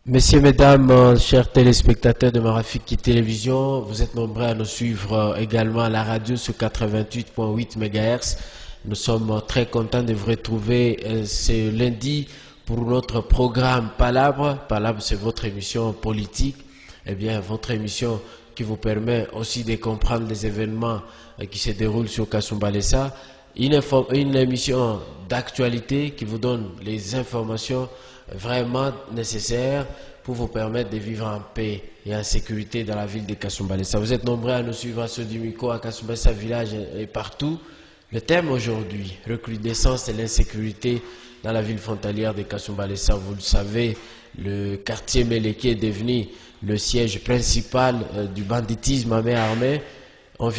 Messieurs, mesdames, chers téléspectateurs de Marafiki Télévision, vous êtes nombreux à nous suivre également à la radio sur 88.8 MHz. Nous sommes très contents de vous retrouver ce lundi pour notre programme Palabre. Palabre, c'est votre émission politique. Eh bien, votre émission qui vous permet aussi de comprendre les événements qui se déroulent sur Kasumbalesa. Une émission d'actualité qui vous donne les informations vraiment nécessaires pour vous permettre de vivre en paix et en sécurité dans la ville de Kasumbalesa. Vous êtes nombreux à nous suivre à Sodimiko, à Kasumbalesa village et partout. Le thème aujourd'hui, recrudescence et l'insécurité dans la ville frontalière de Kasumbalesa. Vous le savez, le quartier Meleki est devenu le siège principal du banditisme à main armée. On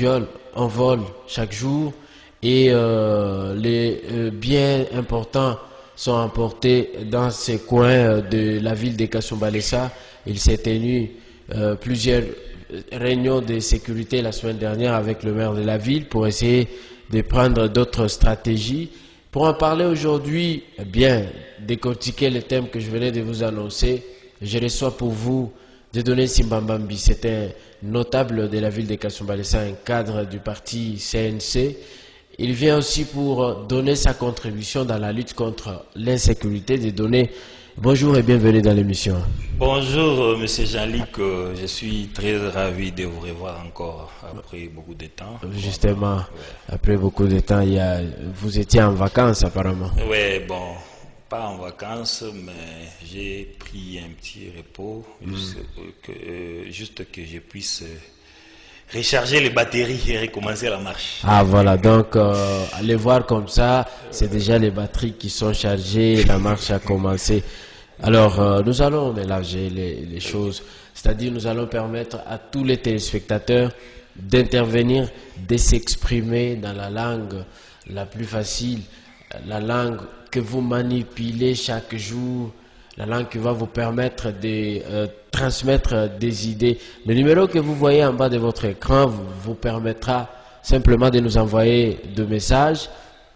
vole chaque jour et les biens importants sont emportés dans ces coins de la ville de Kasumbalesa. Il s'est tenu plusieurs réunions de sécurité la semaine dernière avec le maire de la ville pour essayer de prendre d'autres stratégies. Pour en parler aujourd'hui, bien décortiquer le thème que je venais de vous annoncer, je reçois pour vous Dieudonné Simbambambi. C'est un notable de la ville de Kasumbalesa, un cadre du parti CNC. Il vient aussi pour donner sa contribution dans la lutte contre l'insécurité. Dieudonné, bonjour et bienvenue dans l'émission. Bonjour Monsieur Jean-Luc, je suis très ravi de vous revoir encore après beaucoup de temps. Justement, après beaucoup de temps, vous étiez en vacances apparemment. Oui, bon, pas en vacances, mais j'ai pris un petit repos, juste que je puisse recharger les batteries et recommencer la marche. Ah voilà, donc allez voir comme ça, c'est déjà les batteries qui sont chargées, la marche a commencé. Alors nous allons mélanger les choses, c'est-à-dire nous allons permettre à tous les téléspectateurs d'intervenir, de s'exprimer dans la langue la plus facile, la langue que vous manipulez chaque jour, la langue qui va vous permettre de transmettre des idées. Le numéro que vous voyez en bas de votre écran vous permettra simplement de nous envoyer des messages.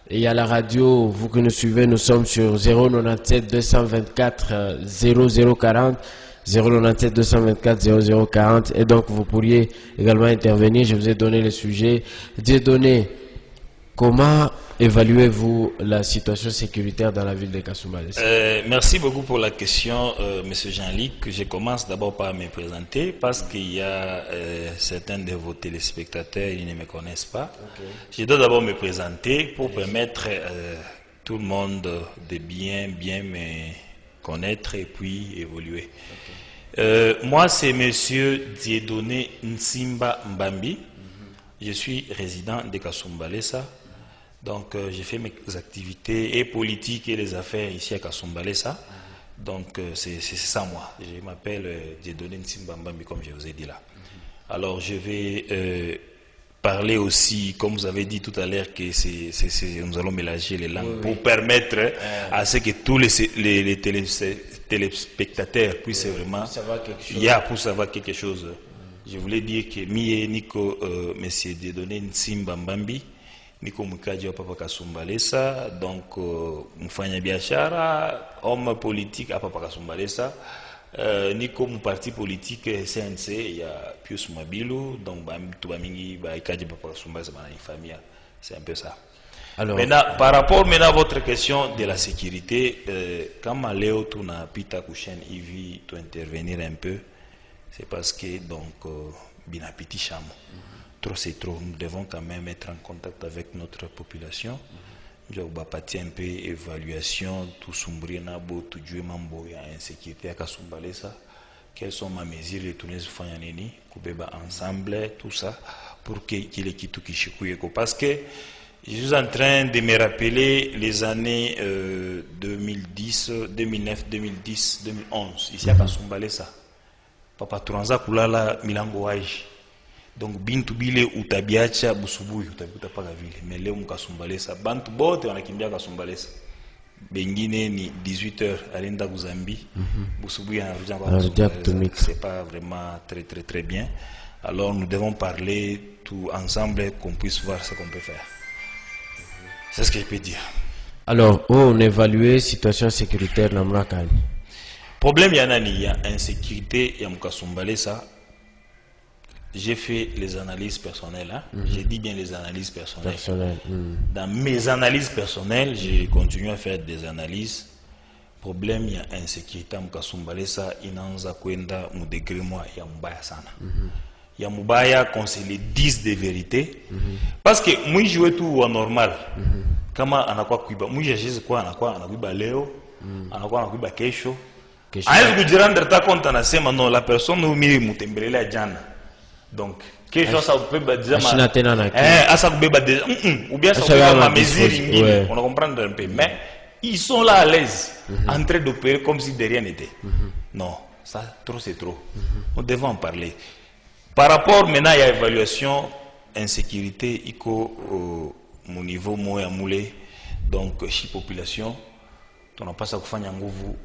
Et à la radio, vous que nous suivez, nous sommes sur 097 224 0040, 097 224 0040. Et donc, vous pourriez également intervenir. Je vous ai donné le sujet. Dieudonné, comment évaluez-vous la situation sécuritaire dans la ville de Kasumbalesa? Merci beaucoup pour la question, Monsieur Jean-Luc. Je commence d'abord par me présenter parce qu'il y a certains de vos téléspectateurs, ils ne me connaissent pas. Okay. Je dois d'abord me présenter pour permettre tout le monde de bien me connaître et puis évoluer. Okay. Moi, c'est Monsieur Dieudonné Nsimbambambi. Je suis résident de Kasumbalesa. Donc, j'ai fait mes activités et politiques et les affaires ici à Kasumbalesa. Donc, c'est ça moi. Je m'appelle Dieudonné Nsimbambambi, comme je vous ai dit là. Alors, je vais parler aussi, comme vous avez dit tout à l'heure, que nous allons mélanger les langues pour permettre à ce que tous les téléspectateurs puissent vraiment pour savoir quelque chose. Je voulais dire que Mie Nico, Monsieur Dieudonné Nsimbambambi, Niko Mukaji wa Papa Kasumbalesa, donc mfanya biashara, homme politique à Papa Kasumbalesa, Niko mu parti politique CNC, il y a Pius Mabilou, donc Tubamingi, Ikaji Papa Kasumbalesa, famille, c'est un peu ça. Alors, maintenant, par rapport à votre question de la sécurité, quand Maléo Tuna Pita Kushen Ivi to intervenir un peu, c'est parce que donc Binapiti Chamo. Trop c'est trop, nous devons quand même être en contact avec notre population. Nous avons bâti un peu évaluation, tout sombrina, tout jouer mambo, il y a insécurité à Kasumbalesa. Quelles sont mes mesures de tourner sur Fanyaneni, Koubeba ensemble, tout ça, pour qu'il ait quitté Kishikuyeko. Parce que je suis en train de me rappeler les années 2010, 2009, 2010, 2011, ici à Kasumbalesa. Papa Turanza Kulala Milango Waji. Donc bintu bile utabiacha busubuhi utabikuta paka vile. Mais leo mkasumbalesa bantu bote wanakimbia Kasumbalesa. Bengine ni 18h alenda kuzambi. Busubuhi anarudia kwa Kasumbalesa. C'est pas vraiment très bien. Alors nous devons parler tout ensemble qu'on puisse voir ce qu'on peut faire. C'est ce que je peux dire. Alors, on évalue la situation sécuritaire dans Mrakani. Problème yana ni ya insécurité ya mukasumbale ça. J'ai fait les analyses personnelles. Hein? J'ai dit bien les analyses personnelles. Dans mes analyses personnelles, j'ai continué à faire des analyses. Problème, il y a insécurité. Mukasumbale ça, inanza kwenda mu degré moi ya mubaya sana. Ya mubaya qu'on se le dise de vérité. Parce que moi je jouais tout en normal. Kama anakuwa kuiba, moi je quoi anakuiba leo, anakuiba kesho. Aïe kujirandre ta compte anasema non la personne nous miri mutembelele jana. Donc, quelque chose ça peut dire ça peut dire ou bien ça peut ma mesure on comprend un peu mais ils sont là à l'aise en train d'opérer comme si de rien n'était. Non, ça trop c'est trop. Nous devons en parler. Par rapport maintenant à l'évaluation insécurité iko mon niveau moi moulé donc chez population on n'a pas ça kufanya nguvu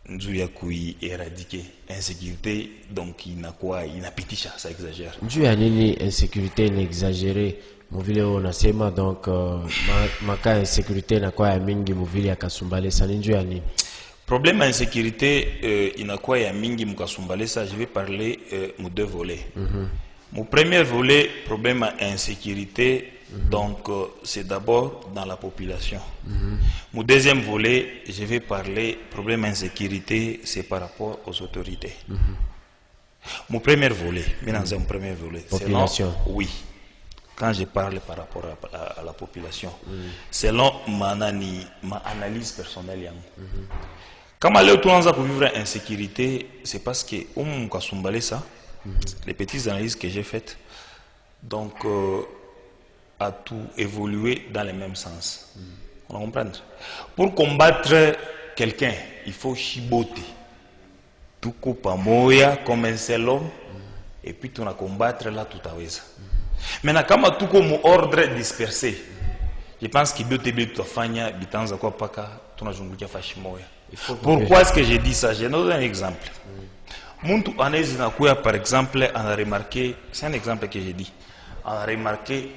nzuri ya kuéradiquer insécurité donc inapitisha ça exagère. Njuu ya nini insécurité inexagéré muvile unasema donc maka insécurité inakuwa ya mingi muvile ya Kasumbale ça ni njuu ya nini? Problème insécurité inakuwa ya mingi mukasumbale ça je vais parler mon deux volets. Mon premier volet problème insécurité donc c'est d'abord dans la population. Mon deuxième volet, je vais parler problème insécurité, c'est par rapport aux autorités. Mon premier volet, mon premier volet, population. Oui, quand je parle par rapport à la population, selon ma analyse personnelle. Quand tout le monde vivre insécurité, c'est parce que les petites analyses que j'ai faites, donc a tout évolué dans le même sens. On comprend? Pour combattre quelqu'un, il faut chiboter. Tout coupe à moya comme un seul homme, et puis tu vas combattre là tout à l'heure. Maintenant, comme tout comme ordre dispersé, je pense qu'il doit être fanya bitanza kwa paka tunazungukia fashi moya. Pourquoi est-ce que j'ai dit ça? Je donne un exemple. Muntu anezi nakuya par exemple, on a remarqué, c'est un exemple que j'ai dit. On a remarqué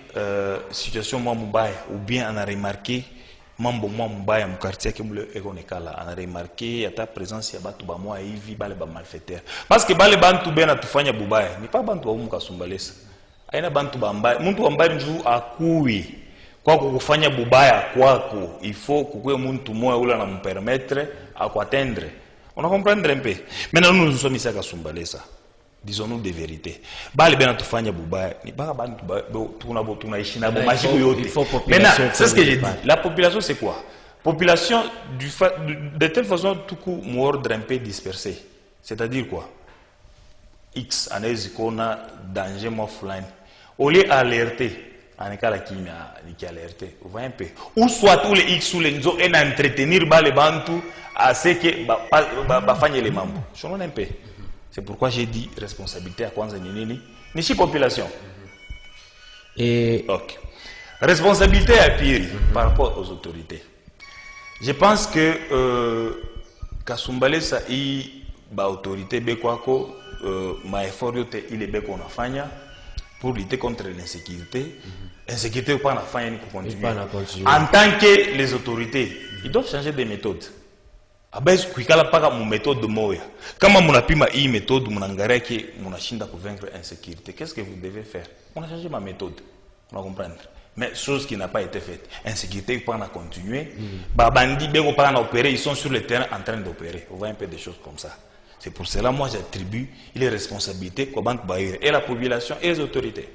situation moi mubaya ou bien on a remarqué mambo moi mubaya mu quartier ke mule ekonekala on a remarqué ata présence ya batu ba moi hivi bale ba malfaiteur parce que bale bantu bena tufanya bubaya ni pa bantu wa mukasumbalesa aina bantu ba mbaya muntu wa mbaya njuu akui kwa kufanya bubaya kwako il faut kukue muntu moya ula na mpermettre akwatendre on a comprendre un peu maintenant nous sommes ici à Kasumbalesa. Disons-nous des vérités. Maintenant, c'est ce que j'ai dit. La population, c'est quoi? Population, de telle façon, tout coup, mon ordre un peu dispersé. C'est-à-dire quoi? X, on a danger offline. Au lieu d'alerter, on est alerté. Vous voyez un peu. Ou soit tous les X ou les Nzo, et entretenir les bantou à ce que les membres. Je un peu. C'est pourquoi j'ai dit responsabilité à Kwanza Nini, ni population. Et okay. Responsabilité à Piri par rapport aux autorités. Je pense que Kasumbale ça y ba autorité bekwako ma effort yote il est beko nafanya pour lutter contre l'insécurité. Insécurité ou pas nafanya ni pour continuer. En tant que les autorités, ils doivent changer de méthode. Abès kuikala paka mu méthode moya. Kama munapima hii méthode munangaria ki munashinda convaincre insécurité. Qu'est-ce que vous devez faire? On a changé ma méthode. On va comprendre. Mais chose qui n'a pas été faite. Insécurité, ils peuvent continuer. Babandi, ben, on opérer, ils sont sur le terrain en train d'opérer. On voit un peu des choses comme ça. C'est pour cela moi j'attribue les responsabilités et la population et les autorités.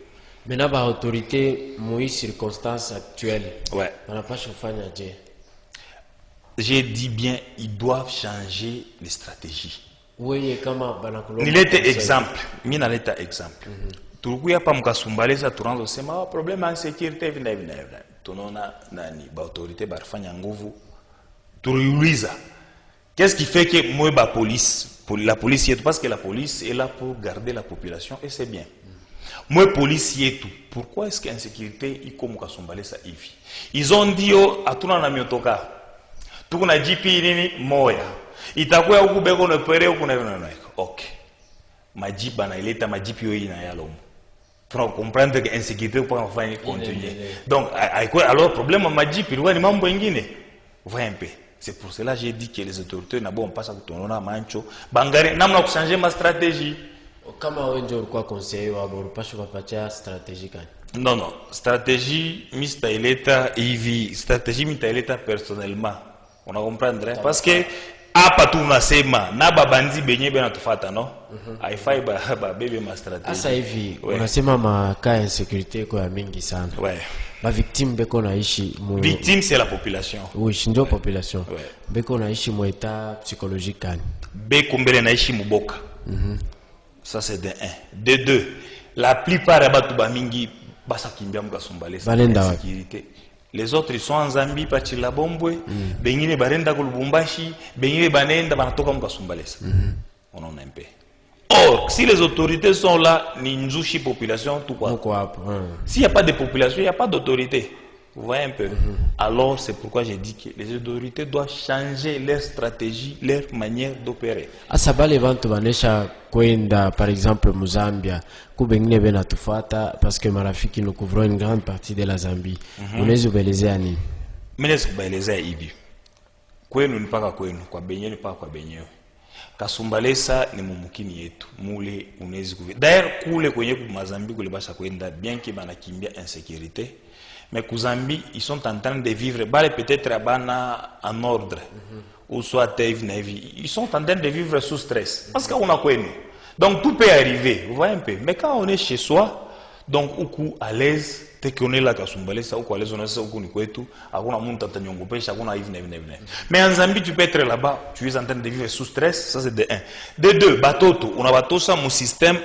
Maintenant, par autorité, moi, circonstances actuelles. Ouais. On n'a pas chauffé à dire. J'ai dit bien, ils doivent changer les stratégies. Oui, comment il était exemple. Mina l'état exemple. Turukuya pa mukasumbale sa turanzo sema problème en sécurité vina. Tunona nani ba autorité barfanya nguvu. Turiuliza. Qu'est-ce qui fait que moi ba police, la police est parce que la police est là pour garder la population et c'est bien. Moi policier tout. Pourquoi est-ce qu'insécurité iko mukasumbale sa hivi? Ils ont dit yo atuna na miotoka. Tukuna GP nini moya. Itakuwa huku beko na pere huku na vina. OK. Majiba na ileta majipi yo ina yalo. Pour comprendre que l'insécurité pour enfin continuer. Donc alors problème majipi ilikuwa ni mambo mengine. Voyez un peu. C'est pour cela que j'ai dit que les autorités n'ont pas à kutonona mancho bangare namna changer ma stratégie. Kama wewe ndio ulikuwa conseiller wa Borupashi kupatia strategie gani? Non, stratégie mistaileta hivi, stratégie mistaileta personnellement. On a comprendre parce que hapa tunasema na babandi benye bena tufata no. Haifai ba bebe ma stratégie. Sasa hivi unasema makaa ya sécurité kwa mingi sana. Ouais. Ma victime beko naishi victime c'est la population. Oui, ndio population. Ouais. Beko naishi mu état psychologique gani? Beko mbele naishi muboka. Ça c'est de 1. De 2. La plupart ya batu ba mingi basa kimbia mukasumbalesa sécurité. Les autres ils sont en Zambie pachila bombwe, bengine barenda ku Lubumbashi, bengine banenda banatoka mukasumbalesa. On en a un peu. Or, si les autorités sont là, ni nzushi population tout quoi. S'il n'y a pas de population, il n'y a pas d'autorité. Vous voyez un peu. Alors, c'est pourquoi j'ai dit que les autorités doivent changer leur stratégie, leur manière d'opérer. Asabale bantu banesha kwenda par exemple Mozambia, kubengine bena tufata parce que marafiki nous couvrons une grande partie de la Zambie. Unaweza kuelezea nini? Mimi kuelezea hivi. Kwenu ni paka kwenu, kwa benyewe ni paka kwa benyewe. Kasumbalesa ni mumukini yetu. Mule unaweza kuvi. D'ailleurs kule kwenye kumazambi kule basha kwenda bien que banakimbia insécurité. Mais Kouzambi, ils sont en train de vivre, peut-être en ordre, ou soit ils sont en train de vivre sous stress. Parce qu'on a quoi nous. Donc tout peut arriver, vous voyez un peu. Mais quand on est chez soi, donc au coup à l'aise, dès qu'on est là, ça ou à l'aise, on est au coup ni quoi tout, on a mon tatanyongo pêche, on a mais en Zambie, tu peux être là-bas, tu es en train de vivre sous stress, ça c'est de 1. De 2, batoto, on a bateau ça, mon système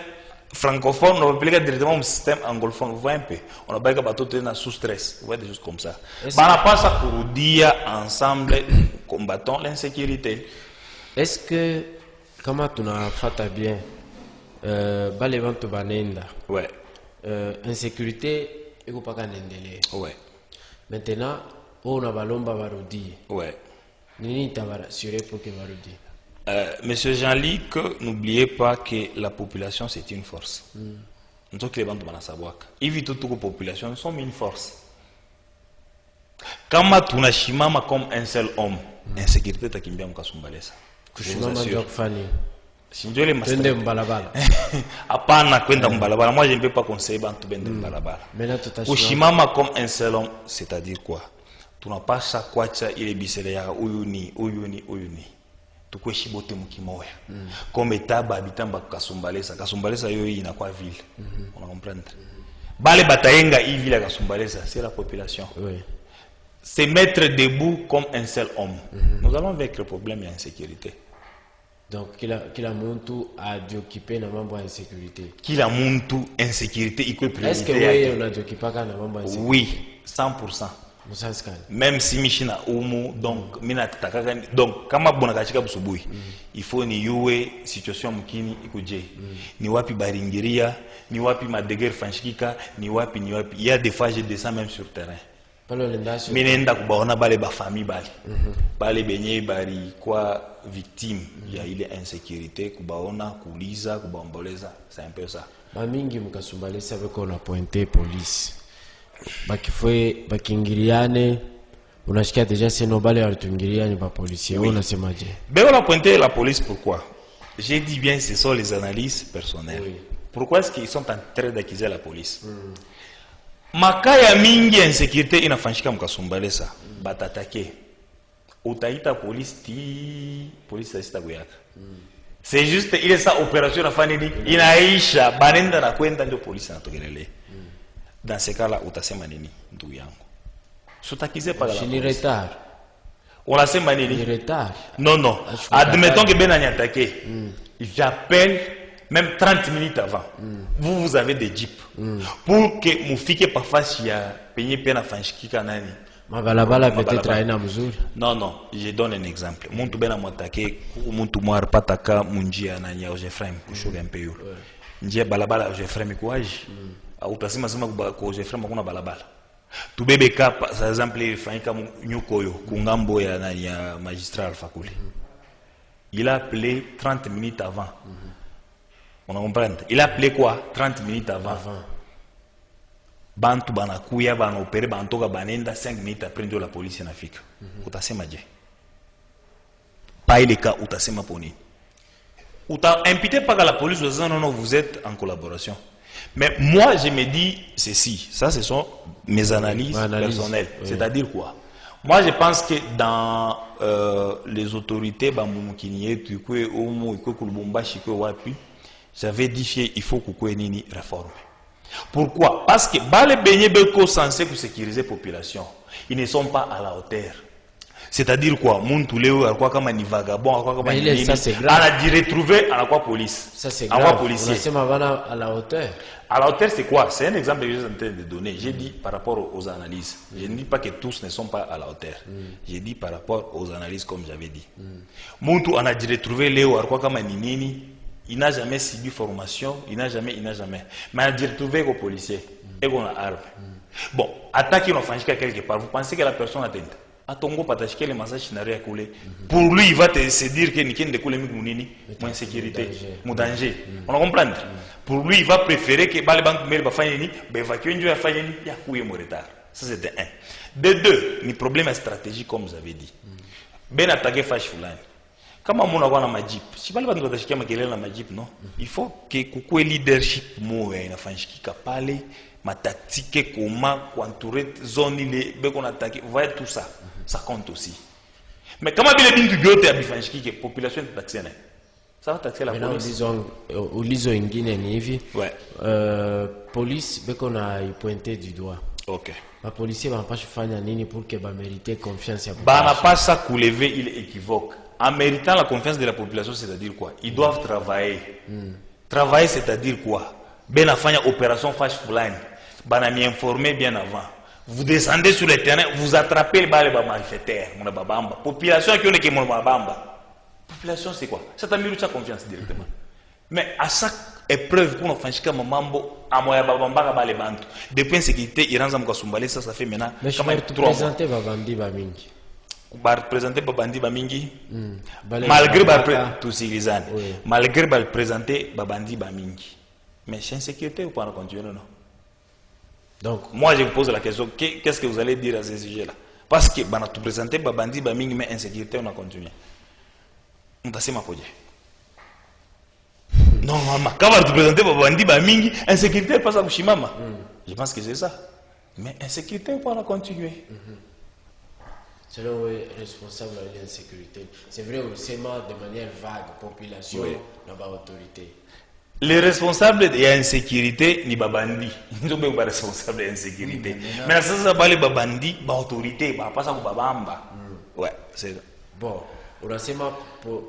francophone, on va appeler directement un système anglophone, vous voyez un peu. On a pas bateau sous stress, vous voyez des choses comme ça. On n'a pas ça pour dire ensemble, combattons l'insécurité. Est-ce que, comment tu n'as fait bien, balevanto banenda, ouais. Insécurité, il faut pas qu'on endele. Ouais. Maintenant, on a balomba varudi. Ouais. Nini t'avara assuré pour que varudi. Monsieur Jean-Luc, n'oubliez pas que la population c'est une force. Nous sommes les bandes de savoir. Évite toute la population, nous sommes une force. Quand tu as chimama comme un seul homme, insécurité ta kimbia mkasumbalesa. Kushimama ndio kufanya. Sinjo le master. Twende mbalabala. Hapana kwenda mbalabala. Moi je ne peux pas conseiller bantu bende mbalabala. Kushimama comme un seul homme, c'est-à-dire quoi? Tu n'as pas chaque kwacha ile bisele ya uyuni. Tukueshi bote mukimoya. Comme état babitamba kasumbalesa yo inakuwa ville. On a comprendre. Bale batayenga hii ville kasumbalesa, c'est la population. Oui. C'est mettre debout comme un seul homme. Nous allons vaincre le problème d'insécurité. Donc kila muntu a d'occuper na mambo ya insécurité. Kila muntu insécurité iko priorité. Est-ce que wewe unajokipaka na mambo ya insécurité? Oui, 100%. Même si Michina Umu, donc mina takaka donc kama bonakachika busubuhi il faut ni yue situation mkini ikuje ni wapi baringiria ni wapi madegere fanshikika ni wapi il y a des fois je descends même sur terrain minenda kubaona bale ba famille bale benye bari kwa victime ya ile insécurité kubaona kuuliza kubaomboleza c'est un peu ça mamingi mkasumbalesa beko na pointer police bakingiriane unashikia deja seno bale walitungiriane ba policier oui. Unasemaje? On a pointé la police pourquoi? J'ai dit bien ce sont les analyses personnelles. Oui. Pourquoi est-ce qu'ils sont en train d'accuser la police? Makaya mingi insécurité inafanyika mkasumbalesa batatake. Utaita police asita kuyaka. C'est juste ile sa opération nafanya nini inaisha banenda na kwenda ndio police anatokelele. Dans ce cas-là, utasema nini ndugu yangu? Sotakize pas la ni retard. Unasema nini? Ni retard. Non. Admettons que ben a attaqué. J'appelle même 30 minutes avant. Vous avez des jeeps. Pour que mufike parfois ya penye pena fanshikika nani. Mabalabala peut-être aina mzuri. Non, je donne un exemple. Muntu ben attaqué, muntu mwar pataka munjia nani ya Ojefrem kushoga mpeyo. Njia balabala Ojefrem kuaji. Utasema kwa Ojefrem kuna balabala. Tubebe kapa par exemple ilifanyika nyukoyo kungambo ya nani ya magistrat Alpha. Il a appelé 30 minutes avant. On comprend. Il a appelé quoi? 30 minutes avant. Bantu banakuya banaopere bantoka banenda 5 minutes après ndio la police inafika. Utasema je? pas le cas utasema poni. Uta imputé pas à la police, non, non, vous êtes en collaboration. Mais moi, je me dis ceci, ça ce sont mes analyses personnelles. Oui. C'est-à-dire quoi? Moi, je pense que dans les autorités, j'avais dit il faut que nini réforme. Pourquoi? Parce que les beignets censés sécuriser la population, ils ne sont pas à la hauteur. C'est-à-dire quoi? Moun toulé quoi comme un vagabond, quoi comme un ça c'est grave. On a dit retrouver à la quoi police. Ça c'est grave. Policier. On a à la hauteur. À la hauteur c'est quoi? C'est un exemple que je suis en train de donner. J'ai dit par rapport aux analyses. Je ne dis pas que tous ne sont pas à la hauteur. J'ai dit par rapport aux analyses comme j'avais dit. Moun on a dit retrouver Léo quoi comme un nini. Il n'a jamais subi formation. Il n'a jamais. Mais on a dit retrouver aux policiers. Et on a arme. Bon, attaquer une offense quelque part. Vous pensez que la personne a atteinte? À Tongo Patachke, les massages n'a rien coulé. Pour lui, il va se dire que Niken de Koulé Mounini, moins sécurité, moins danger. On a compris. Pour lui, il va préférer que les banques ne fassent pas évacuer une faille, il y a couillé mon retard. Ça, c'était un. De deux, le problème est stratégique, comme vous avez dit. Ben attaqué Fash Foulane. Comment on a un majip? Si pas le banque de Tachke, la majip, non. Il faut que le leadership, moi, il a qui parle. Ma tactique, comment entourer zone, on attaque, vous voyez tout ça, ça compte aussi. Mais comment bien le biote à Bifanchiki que la population est taxée? Ça va taxer la police. Au liso en Guinée, ouais. Police, on a pointé du doigt. Ok. La police va pas faire nini pour que va mériter confiance. Bah n'a pas ça coulever, il équivoque. En méritant la confiance de la population, c'est-à-dire quoi? Ils doivent travailler. Travailler, c'est-à-dire quoi? Ben a fait une opération Fash Foulane. Ben m'y informer bien avant. Vous descendez sur le terrain, vous attrapez les malfaiteurs, mon babamba. Population qui est mon babamba. Population c'est quoi? Ça t'a mis sa confiance directement. Mais à chaque épreuve qu'on a fait jusqu'à mambo, à moi babamba les bandes. Depuis sécurité, Iran zam kasumbalé ça fait maintenant. Mais je vais te présenter babandi bamingi. Présenter babandi bamingi. Malgré tout civilisant. Malgré présenter babandi bamingi. Mais c'est insécurité ou pas en continuer non? Donc, moi je vous pose la question, qu'est-ce que vous allez dire à ce sujet-là? Parce que on a tout présenté, babandi, baming, mais insécurité, on a continué. On a ma projet. Non, quand on a tout présenté, babandi, baming, insécurité, pas ça, Bushimama. Je pense que c'est ça. Mais insécurité, on a continué. C'est là où est responsable de l'insécurité. C'est vrai, c'est de manière vague, population, l'autorité. Les responsables de l'insécurité, ni babandi. Ils sont pas responsables de l'insécurité. Mais ça, ça va les babandi, l'autorité, pas ça, babamba. Ouais, c'est ça. Bon, on a seulement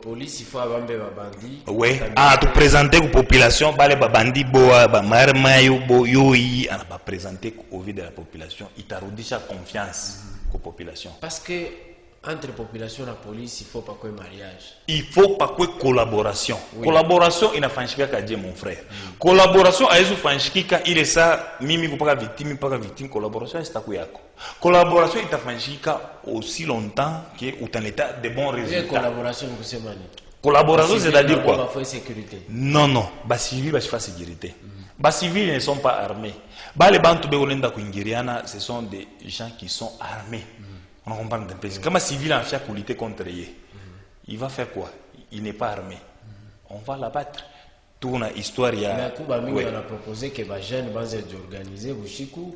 police, il faut avoir des babandi. Oui, à tout présenter aux populations, les babandi, boa, marmayo, boyoyi, on va présenter au vide de la population. Il t'a redit sa confiance aux populations. Parce que entre population et la police, il ne faut pas qu'il y ait mariage. Il ne faut pas qu'il y ait collaboration. Oui. Collaboration, il n'a pas qu'à dire mon frère. Collaboration, il est ça, mimi pas victime, pas victime. Collaboration, c'est à quoi? Collaboration, il t'a fait aussi longtemps que tu as l'état de bons résultats. Collaboration, c'est mani. Collaboration, c'est-à-dire quoi? Non, non. Les civils, ils font sécurité. Les civils ne sont pas armés. Les bantu ce sont des gens qui sont armés. On comprend un peu. Comme un civil en fait lutter contre eux, il va faire quoi? Il n'est pas armé. On va l'abattre. Toute une histoire. Mais on a proposé que les jeunes vont organiser Bouchikou.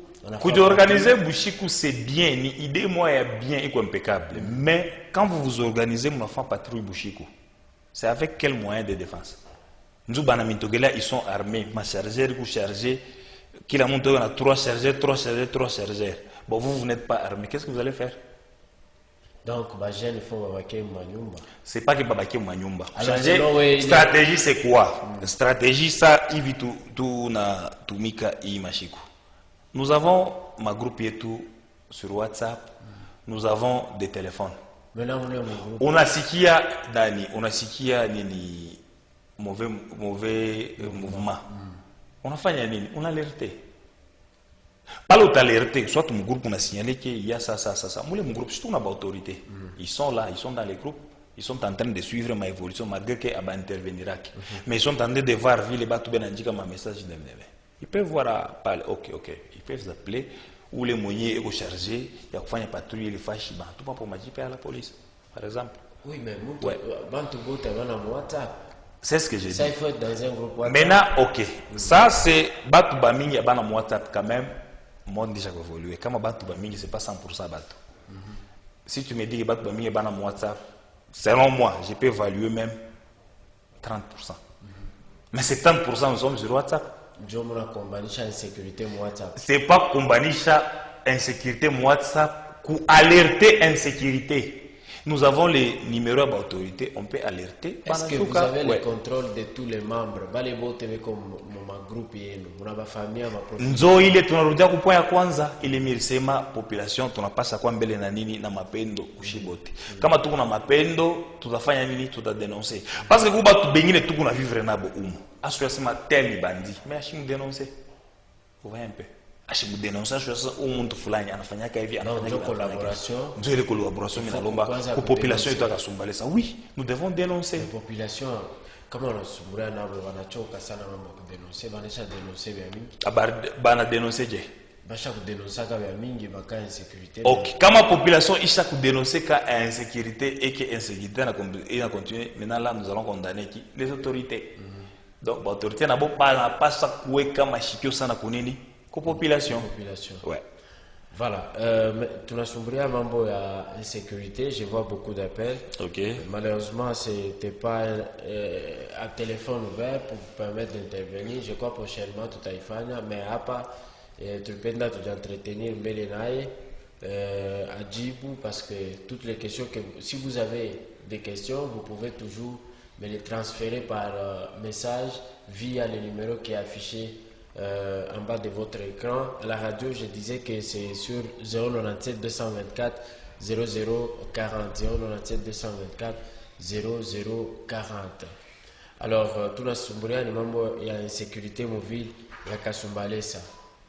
Organiser Bouchikou, c'est bien. L'idée, moi, est bien et impeccable. Mais quand vous vous organisez, vous faites patrouille Bouchikou. C'est avec quel moyen de défense? Nous, ils sont armés. Ma chargeur, vous chargez. Qui a monté, on a 3 chargeurs. Bon, vous n'êtes pas armé. Qu'est-ce que vous allez faire? Donc, les jeunes font babaké manyumba. C'est pas que babaké manyumba. Stratégie, c'est quoi? Stratégie, ça, il vit tout na tumika et machiku. Nous avons ma groupe et tout sur WhatsApp. Nous avons des téléphones. Maintenant, on a sikia dani, on a sikia nini mauvais mouvement. On a fait nini, on a alerté. Pas l'autre alerté, soit mon groupe on a signalé qu'il y a ça. Moi, mon groupe, c'est tout, on a autorité. Ils sont là, ils sont dans les groupes, ils sont en train de suivre ma évolution, malgré qu'ils vont intervenir. Mais ils sont en train de voir, les bateaux benandika, ma message. Ils peuvent voir, ok, ils peuvent appeler, ou les moyens sont chargés, il y a une patrouille, les fâches, tout pas pour m'agir à la police, par exemple. Oui, mais Ouais. C'est ce que j'ai dit. Ça, il faut être dans un groupe WhatsApp. Maintenant, ok. Ça, c'est Batu Bamingi et Bana WhatsApp quand même. Moi, déjà évolué. Quand Batu Bamingi, c'est pas 100% Batu. Si tu me dis que Batu Bamingi et Bana WhatsApp, selon moi, je peux évaluer même 30%. Mais 70%, nous sommes sur WhatsApp. C'est pas combanisha insécurité WhatsApp ou alerter insécurité. Nous avons les numéros d'autorité, on peut alerter. Est-ce que vous avez le contrôle de tous les membres? Nzo ile tunarudia ku point ya kwanza ile milisema population tunapasa kwa mbele na nini na mapendo kushibote. Kama tuko na mapendo tutafanya nini? Tutadenoncer. Parce que kuba tu bengine tuko na vivre nabo umu. Asu yasema tel bandi, mais ashimu denoncer. Vous voyez un peu. Ashimu denoncer sasa umuntu fulani anafanyaka hivi anafanyaka collaboration. Ndio ile collaboration minalomba ku population yetu akasumbalesa. Oui, nous devons dénoncer. La population kama wanasumbura nabo wanachoka sana mambo ya kudenoncer, banisha denoncer vya mingi. Bana denoncer je. Basha kudenoncer ka vya mingi baka insécurité. OK, kama population isha kudenoncer ka insécurité et que insécurité na continuer, maintenant là nous allons condamner qui les autorités. Donc l'autorité n'a pas ça kuweka mashikio sana kunini ko population. Ouais. Voilà, tunasumburia mambo ya insécurité, je vois beaucoup d'appels. OK. Malheureusement, c'était pas un téléphone ouvert pour vous permettre d'intervenir. Je crois prochainement tutaifanya, mais hapa tulipenda tujaentretenir mbele naye ajibu parce que toutes les questions que si vous avez des questions, vous pouvez toujours me les transférer par message via le numéro qui est affiché en bas de votre écran. À la radio, je disais que c'est sur 097 224 0040 097 224 0040. Alors, tunasumburia ni mambo ya insécurité mobile ya Kasumbalesa.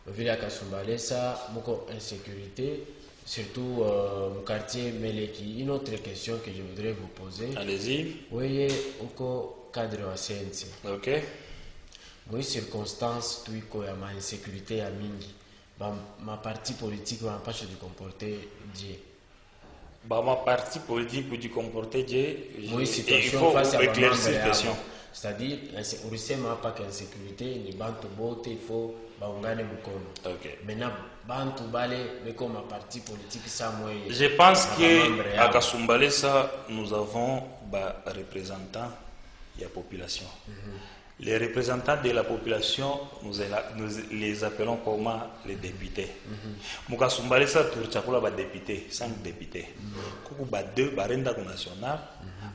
Mobile ya Kasumbalesa, beaucoup insécurité, surtout au quartier Meleki. Une autre question que je voudrais vous poser. Allez-y. Oui, uko cadre wa sensi. OK. Moi, circonstance tuiko ya ma insécurité ya mingi. Ma parti politique va empêcher de comporter Dieu. Ma parti politique peut du comporter Dieu. Oui, il faut éclaircir cette question. C'est-à-dire, on ne sait pas qu'insécurité, ni bantu bote, il faut baungane mukono. OK. Maintenant, bantu bale, mais comme ma parti politique, ça moi. Je pense que à Kasumbalesa, nous avons des représentants de la population. Les représentants de la population, nous les appelons comment? Les députés. Mukasumbalesa turchakula ba députés, 5 députés. Kuku ba 2 barenda ku national,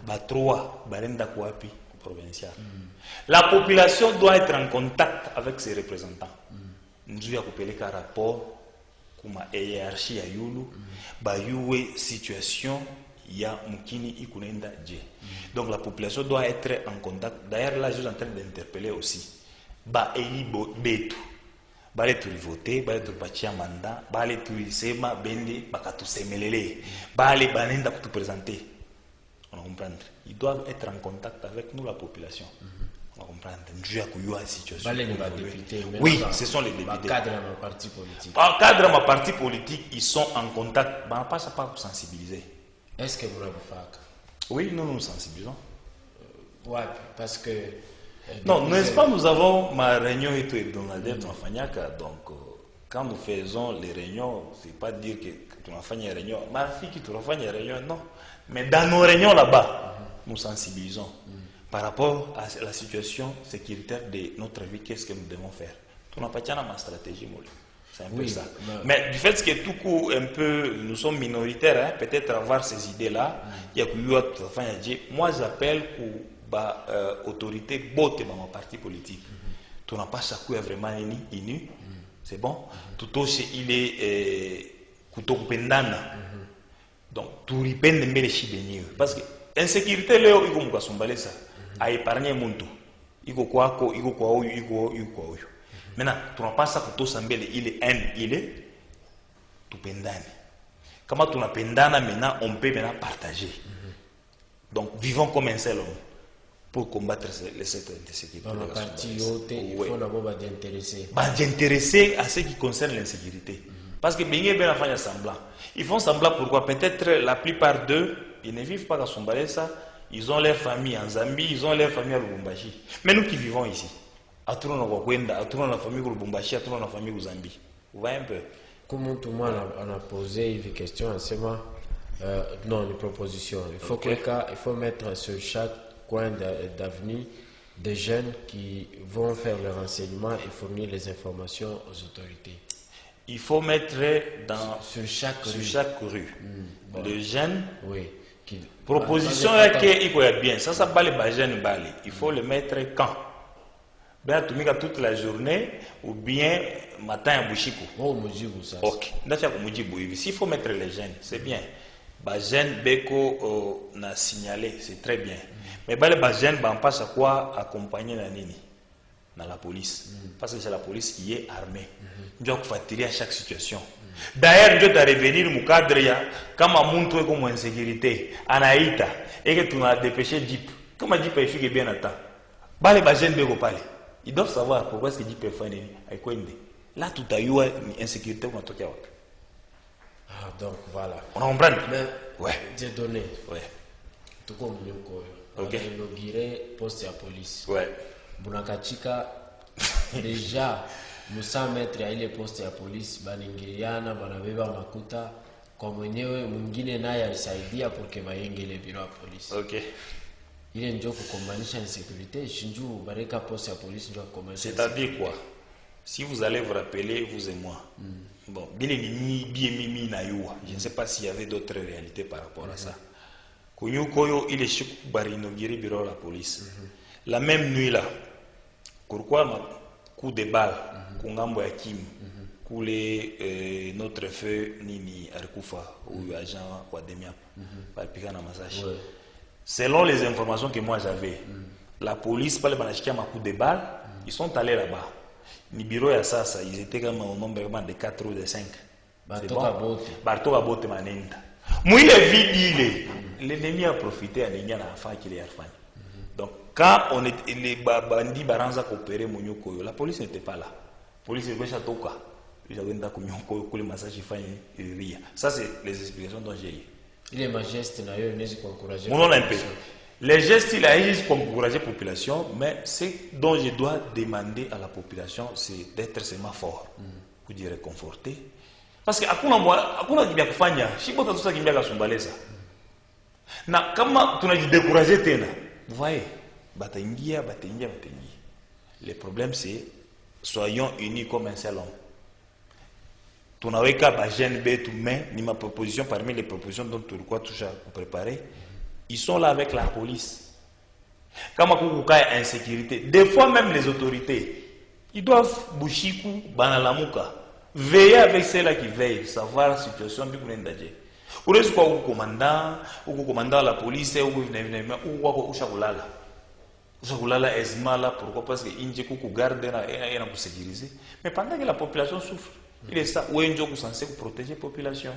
ba 3 barenda ku api provincial. La population doit être en contact avec ses représentants. Nous avons appelé un rapport kuma hiérarchie ya yulu ba yuwe situation ya mukini ikunenda je. Donc la population doit être en contact. D'ailleurs là je suis en train d'interpeller aussi ba eli betu bale turi voter bale turi bachia mandat bale turi sema bende bakatu semelele bale banenda kutu présenter. On comprend. Ils doivent être en contact avec nous la population. On comprend. Situation. Oui, ce sont les députés. Cadre à ma parti politique. En cadre à ma parti politique, ils sont en contact. Pas ça pas pour sensibiliser. Est-ce que vous l'avez fait? Oui, nous nous sensibilisons. Ouais, parce que. Non, n'est-ce pas, nous avons ma réunion et tout hebdomadaire donc quand nous faisons les réunions, c'est pas dire que tu as fait une réunion, ma fille qui tu as fait une réunion, non. Mais dans nos réunions là-bas, nous sensibilisons par rapport à la situation sécuritaire de notre vie, qu'est-ce que nous devons faire. Tu n'as pas ma stratégie, c'est un peu ça. Mais du fait que tout coup, un peu, nous sommes minoritaires, hein, peut-être avoir ces idées-là, moi j'appelle pour autorité botte dans mon parti politique. Tu n'as pas chaque vraiment inu, c'est bon. Tout aussi il est kutokupendana. Donc tout ripende mbele shibenyewe parce que insécurité leo iko mukasumbalesa a épargner muntu iko kwako iko kwa huyu iko kwa huyu. Maintenant tunapasa kutosa mbele ile tupendane. Kama tunapendana maintenant on peut maintenant partager. Donc vivons comme un seul homme pour combattre les secteurs d'insécurité. Dans la partie haute, il faut d'abord d'intéresser à ce qui concerne l'insécurité. Parce que bien font semblant. Ils font semblant pourquoi? Peut-être la plupart d'eux ils ne vivent pas à Kasumbalesa, ils ont leur famille en Zambie, ils ont leur famille à Lubumbashi. Mais nous qui vivons ici, à tout le monde, à tout le monde la famille au Lubumbashi, à tout le monde la famille au Zambie. Vous voyez un peu? Comment tout le monde a posé une question, c'est moi. Non, une proposition. Il faut, il faut mettre sur chaque coin d'avenue des jeunes qui vont faire le renseignement et fournir les informations aux autorités. Il faut mettre sur chaque rue. Bon. Les jeunes. Oui. Proposition est qu'il y a bien. Ça pas les jeunes balles. Il faut le mettre quand? Bien, tu mets toute la journée ou bien matin à Bouchikou. Oh, Moujibou, ça. Ok. S'il faut mettre les jeunes, c'est bien. Bajen Beko n'a signalé, c'est très bien. Mais les Bajen, on passe à quoi accompagner la Nini dans la police. Parce que c'est la police qui est armée. Nous devons fatiguer à chaque situation. D'ailleurs, nous devons revenir au cadre, comme on montre comme insécurité, en Haïta, et que tu as dépêché Jeep. Comment Jeep est fait bien à temps? Les Bajen Beko parler. Ils doivent savoir pourquoi ce Jeep est fait. Là, tout a eu une insécurité pour notre cas. Ah, donc voilà. On en prend. Mais, ouais. J'ai donné. Ouais. Tout comme nous, on a inauguré poste à police. Ouais. Bunakachika, déjà, nous sommes mettre à ile poste à police, baningiriana, banabeba makuta, kwa mwenyewe mwingine naye alisaidia porque bayengele biro ya police. Ok. Ile ndio kukombanisha insécurité, shinju bareka poste à police ndio kukombanisha. C'est-à-dire quoi? Si vous allez vous rappeler, vous et moi. Bon, je ne sais pas s'il y avait d'autres réalités par rapport à ça. Konyo Koyo, il est chez inauguré bureau de la police. La même nuit là, pourquoi coup de balle, Kungambo Yakim, coulé notre feu Nini Arkufa ou agent Wademia, par Pikana Masashi. Selon les informations que moi j'avais, la police, par le Banachiki, ma coup de balle, ils sont allés là-bas. Ni bureau ya sasa, ils étaient comme au nombre de 4 ou de 5. Bartoka bote manenda. Mouille vide, l'ennemi a profité à l'ennemi à affaire qu'il est affaire. Donc quand on est les bandits baranza coopérer Mounyokoyo, la police n'était pas là. La police était chatoka. J'avais un Mounyokoyo que le massage fait rire. Ça c'est les explications dont j'ai eu. Il est majesté d'ailleurs, il est encouragé. Mon un peu. Les gestes, il a juste pour encourager la population, mais ce dont je dois demander à la population, c'est d'être seulement fort, pour dire réconforter. Parce que hakuna kibia kufanya, shibota tusa kimbia kasumbaleza. Na kama tunajidécourager tena, vous voyez, bataingia. Le problème c'est, soyons unis comme un seul homme. Tunaweka ba jeune betu, mais ni ma proposition parmi les propositions dont tu dois toucher à préparer. Ils sont là avec la police. Quand il y a insécurité, des fois même les autorités, ils doivent bouchikou, banalamuka, veiller avec ceux-là qui veillent, savoir la situation du Goulendaje. Ou est-ce que le commandant de la police, ou Chagoulala. Chagoulala est mal, pourquoi? Parce que Indjekou garde et pour sécuriser. Mais pendant que la population souffre, il est ça, où est censé protéger la population.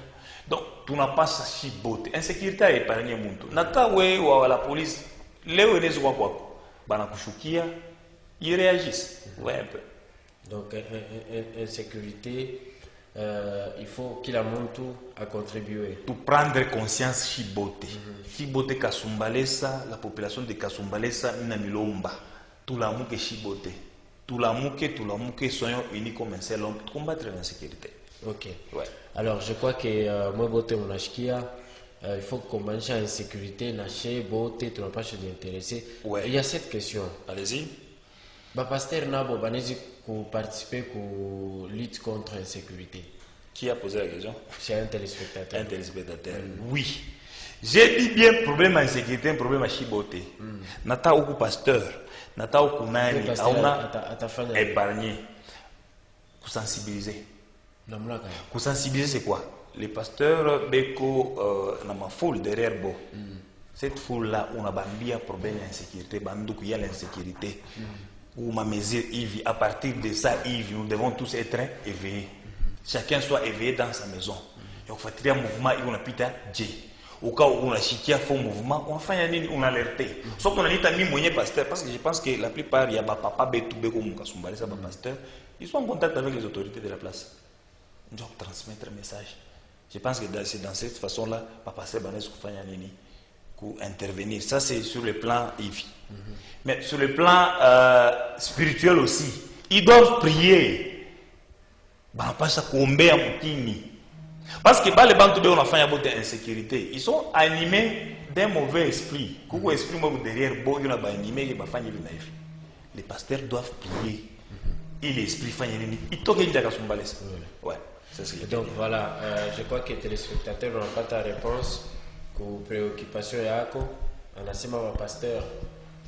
Donc, tu n'as pas ça si beauté. Insécurité est épargné muntu. Nata we ou la police, les ouenez ou quoi, banakushukia, ils réagissent. Ouais un peu. Donc, insécurité, il faut qu'il a montu à contribuer. Pour prendre conscience si beauté. Si beauté Kasumbalesa, la population de Kasumbalesa, Namilomba. Tout l'amour que si beauté. Tout l'amour que soyons unis comme un seul homme pour combattre l'insécurité. Ok. Ouais. Alors, je crois que moi, beauté, mon achkia, il faut qu'on mange l'insécurité, naché, beauté, tu n'as pas chose d'intéressé. Ouais. Il y a cette question. Allez-y. Pasteur Nabo, banesi pour participer pour lutte contre l'insécurité. Qui a posé la question? C'est un téléspectateur. Un téléspectateur. Oui. J'ai dit bien problème d'insécurité, un problème à chiboté. Nata ou pasteur, nata ou nani, auna épargné. Pour sensibiliser. Pour sensibiliser, c'est quoi? Les pasteurs, Beko, dans ma foule derrière Bo. Cette foule-là, on a un problème d'insécurité, il y a l'insécurité. Ou ma mesure, à partir de ça, nous devons tous être éveillés. Chacun soit éveillé dans sa maison. Donc, il faut tirer un mouvement, il y a pita J. Au cas où on a chiqué à fond mouvement, on a alerté. Sauf qu'on a dit moyen pasteur, parce que je pense que la plupart, il y a papa Betou Beko Moukasoumbale, ça pasteur, ils sont en contact avec les autorités de la place. Ils doivent transmettre un message. Je pense que c'est dans cette façon-là, papa pasteur Banes Koufanya Nini, pour intervenir. Ça, c'est sur le plan vie. Mais sur le plan spirituel aussi, ils doivent prier. Parce que les banques de l'enfant ont insécurité. Ils sont animés d'un mauvais esprit. Les pasteurs doivent prier. Et l'esprit fait ouais, c'est ce que donc voilà, je crois que les téléspectateurs n'ont pas ta réponse aux préoccupations yako. Anasema wa pasteur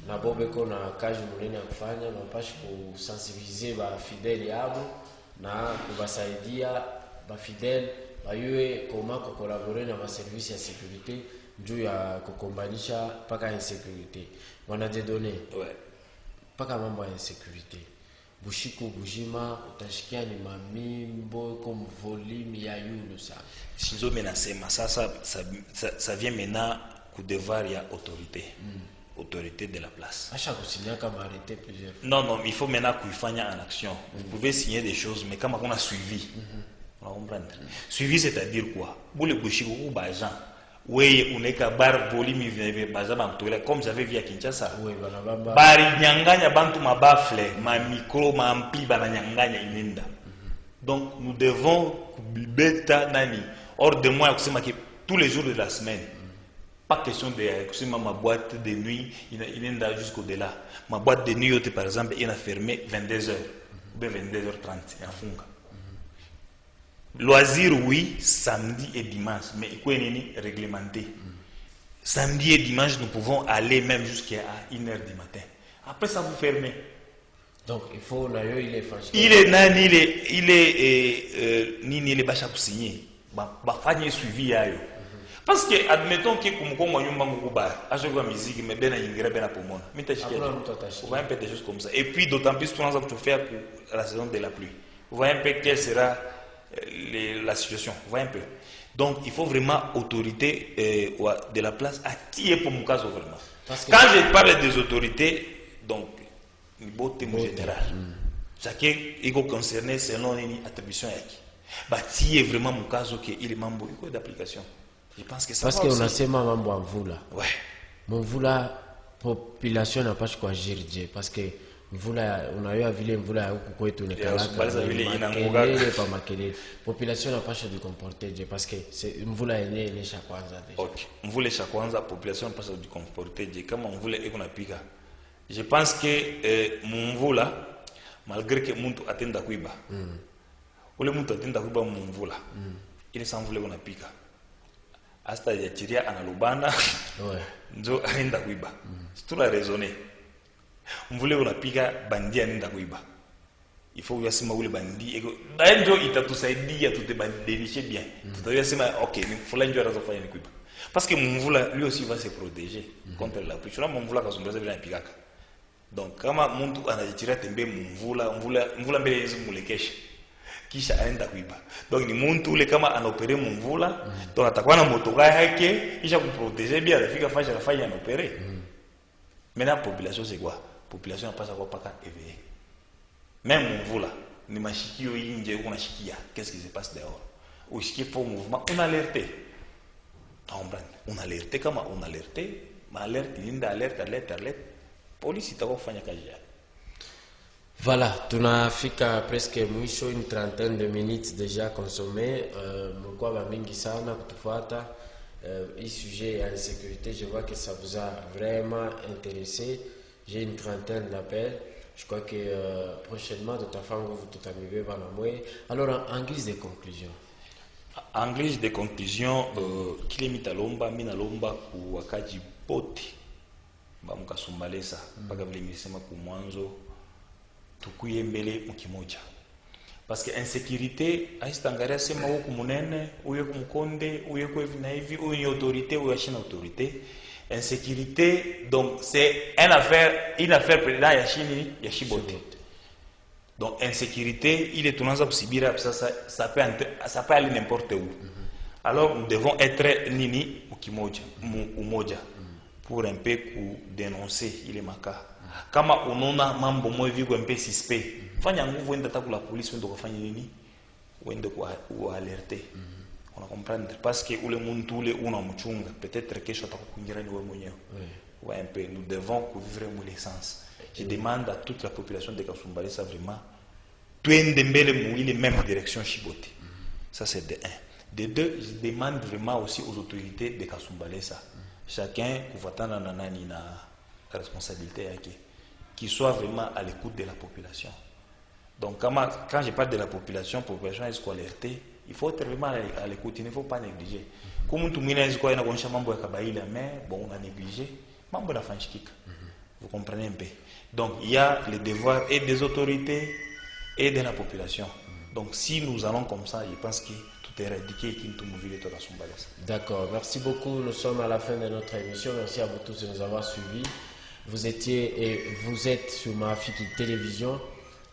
na bobeko na kazi munene ya kufanya na pashi kusensibiliser ba fidèles yabo na kubasaidia ba fidèles bayue koma collaborer na ba service ya sécurité juu ya kukombanisha paka insécurité. Wana te donner ouais paka mambo ya insécurité. Bushiko bujima utashikia ni mamimbo comme volume ya yulu ça. Shinzo menasema ça vient maintenant ku devoir ya autorité. Autorité de la place. Acha kusigner comme arrêter plusieurs fois. Non, il faut maintenant kuifanya en action. Vous pouvez signer des choses mais comme on a suivi. On va comprendre. Suivi c'est-à-dire quoi? Boule bushiko ku bajan. Oui, on est qu'à bar volume comme j'avais vu à Kinshasa. Oui, bari nyanganya bantu mabafle, ma micro, ma ampli bana nyanganya inenda. Donc nous devons beta nani. Hors de moi, tous les jours de la semaine. Pas question de ma boîte de nuit, il inenda jusqu'au-delà. Ma boîte de nuit, par exemple, il a fermé 22h ou 22h30 en funga. Loisir, oui, samedi et dimanche, mais il est réglementé. Samedi et dimanche, nous pouvons aller même jusqu'à 1h du matin. Après ça, vous fermez. Donc, il faut, il est franchi. Il est bacha pour signer. Il suivi. Parce que, admettons que, comme à chaque fois, musique, mais bien, il y a bien pour moi. Vous voyez un peu des choses comme ça. Et puis, d'autant plus, on va tout faire pour la saison de la pluie. Vous voyez un peu quelle sera la situation, vous voyez un peu. Donc il faut vraiment autorité de la place à qui est pour mon cas vraiment. Quand je parle des autorités, donc il faut thème général. Chacun est concerné selon une attribution bah qui est vraiment mon cas il est membre d'application. Je pense que ça parce qu'on a ces mambo en vous là. Ouais. Mon vous là population n'a pas quoi gérer parce que mvula unayoa vile mvula huko kwetu ni kalaka pas makelele population inapaswa kujikomporter parce que c'est mvula yenyewe ilisha kwanza deja. OK, mvula isha kwanza population inapaswa kujikomporter kama mvula iko napika. Je pense que mvula malgré que mtu atenda kuiba ule mtu atenda kuiba mvula ile sa mvula iko napika hasta ya chiria analubana ndio aenda kuiba c'est la raisonner. Mvule unapiga bandi anaenda kuiba. Il faut yasema ule bandi ndio itatusaidia tutebadilishe bien. Tutayasema OK, ni fulani ndio anazofanya ni kuiba. Parce que mvula lui aussi va se protéger contre la pluie. Tuna mvula kazungeza bila mpigaka. Donc kama mtu anajitiria tembe mvula mbele hizo mulekesha. Kisha anaenda kuiba. Donc ni mtu ule kama anopere mvula, donc atakuwa na motoka yake kisha kuprotéger bien afika fasha afanya anopere. Maintenant, la population, c'est quoi? La population n'a pas à pas éveillé. Même vous là, ni machiki ou inje ou machikia, qu'est-ce qui se passe dehors? Ou est-ce qu'il faut un mouvement? On a alerté. On a alerté, comment on a alerté? Mais alerte, il y a alerte. Police, il t'a fait kazi. Voilà, tunafika presque mwisho, une trentaine de minutes déjà consommées. Mlikuwa bamingi sana kutufuata. Ce sujet à l'insécurité, je vois que ça vous a vraiment intéressé. J'ai une trentaine d'appels. Je crois que prochainement, de ta femme, vous tout arrivez par la moelle. Alors, en guise de conclusion. En guise de conclusion, kile mitalomba, minalomba kuwakaji poti. Mukasumbalesa. Paka vile misema kumwanzo. Tukuye mbele mukimoja. Parce que insécurité, aïstangaria sema huku munene, uye kumkonde, uye kwa hivi na hivi, uye ni autorité, uye achina autorité. Insécurité, donc c'est une affaire président ya shibote. Donc insécurité, il est tunanza kusibira, ça peut aller n'importe où. Alors nous devons être nini umoja pour un peu dénoncer il est maka. Kama unaona mambo moyo viko un peu suspect, fanya nguvu enda takula polisi wende kufanya nini? Wende ku alerter. On a comprendre parce que ule muntu ule una mchunga peut-être kesho atakukungira ni wewe mwenyewe. Ouais, un peu. Nous devons couvrir l'essence. Je demande à toute la population de Kasumbalesa vraiment twende mbele mu même direction Chibote. Ça c'est de un. De deux, je demande vraiment aussi aux autorités de Kasumbalesa. Chacun kufatana na nani na responsabilité yake, qui soit vraiment à l'écoute de la population. Donc quand je parle de la population est alertée, il faut être vraiment à l'écoute, il ne faut pas négliger. Comme tout le monde est quoi, on a mambo ya kabaila, mais bon, on a négligé, mambo la fanchikika. Vous comprenez un peu. Donc il y a le devoir et des autorités et de la population. Donc si nous allons comme ça, je pense que tout est éradiqué et qu'il tout mouvement de la Sombalès. D'accord, merci beaucoup. Nous sommes à la fin de notre émission. Merci à vous tous de nous avoir suivis. Vous étiez et vous êtes sur Marafiki Télévision,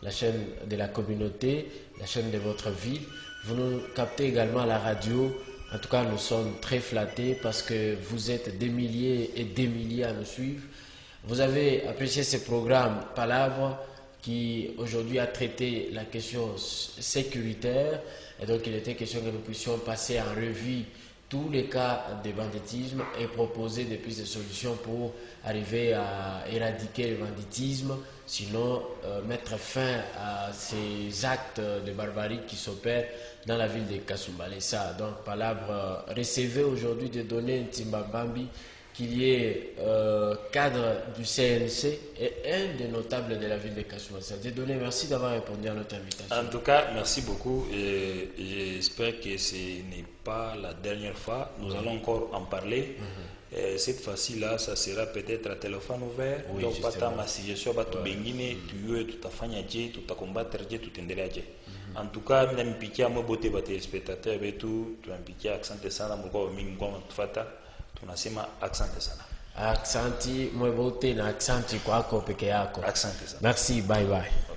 la chaîne de la communauté, la chaîne de votre ville. Vous nous captez également à la radio. En tout cas, nous sommes très flattés parce que vous êtes des milliers et des milliers à nous suivre. Vous avez apprécié ce programme Palabre qui aujourd'hui a traité la question sécuritaire. Et donc, il était question que nous puissions passer en revue tous les cas de banditisme et proposer des pistes de solutions pour arriver à éradiquer le banditisme, sinon mettre fin à ces actes de barbarie qui s'opèrent dans la ville de Kasumbalesa. Donc, Palabre recevait aujourd'hui des données Ntimbabambi, qu'il y ait cadre du CNC et un des notables de la ville de Kasumbalesa. Des données, merci d'avoir répondu à notre invitation. En tout cas, merci beaucoup et j'espère que ce n'est pas la dernière fois. Nous allons encore en parler. Cette fois-ci-là, ça sera peut-être à téléphone ouvert. Donc, pas ta suggestion, pas tout bengine, tu veux, tout à fanya, tout à combattre, tout endelea. En tout cas, même piqué à moi beauté, bah téléspectateurs, et tout, tu as piqué accent de ça, mon gars, mingwa, fata. Tunasema asante sana. Aksanti mwebote na aksanti kwako peke yako. Asante sana. Merci, bye bye.